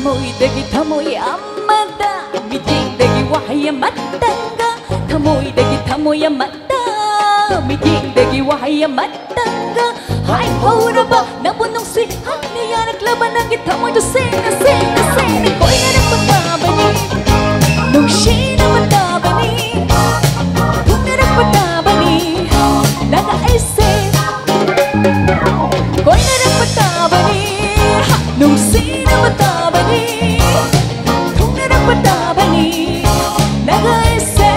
tamoy amada mijindagi wahaya matanga tamoy amada mijindagi wahaya matanga hai paura ba nabunong si hanya naglaban ang tamoy to sena koy nga nagpatabani nung sina matabani kung nagpatabani nag-aise koy nga nagpatabani nung sina matabani kung nagpatabani nag-aise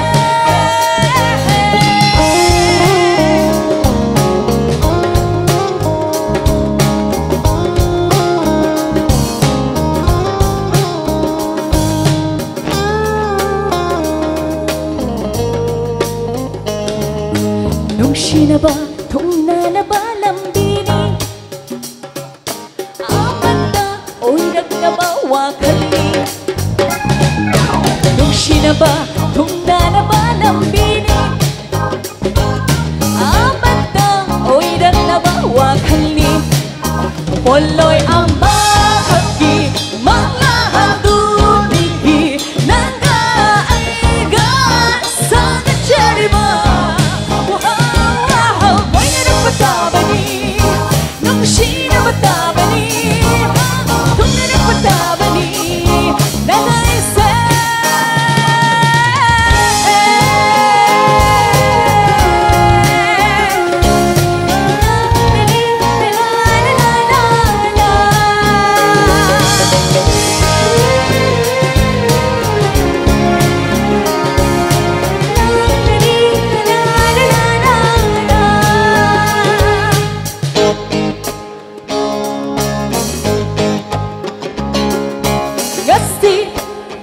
nung sina ba kung nanaba lambini amanda oy nagnabawa kali nung sina ba kung nanaba lambini amanda oy nagnabawa kali poloy ang mahagi mga handunihi nangaiga sa nachariba nung sina matabani kung nagpatabani nag-aise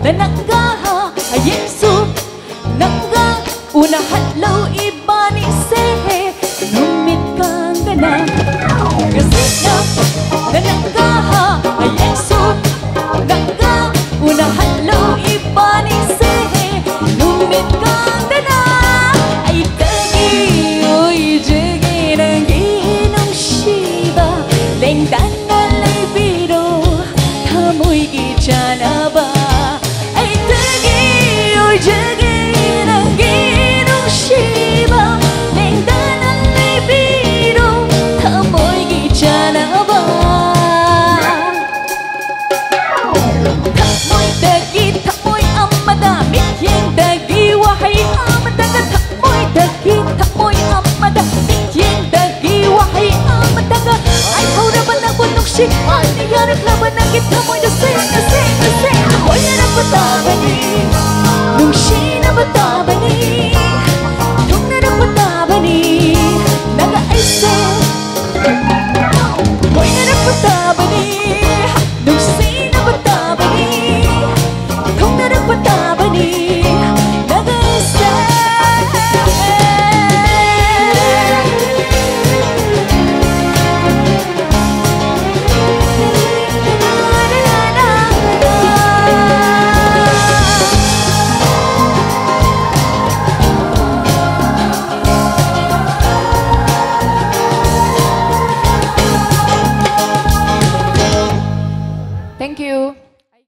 nananggaha Yesu nangga una hadlaw ibani sehe numit kang gana gasina nananggaha Yesu nangga una hadlaw ibani sehe numit kang gana ay tagi oy jigi nang ginong shiba lengdan na libiro tamoy gichana ba jagi ng ginong shiba lengdan ang libiro tamoy gichana ba tamoy dagi tamoy amada mityeng dagi wahay amada tamoy amada mityeng dagi wahay amada ay haura ba na bunok shi ay niyarak laban ang gitamoy na sen ako'y nagpatabani nung sina matabani kung nagpatabani nag-aise ko'y nagpatabani nung sina matabani kung nagpatabani nag-aise Thank you.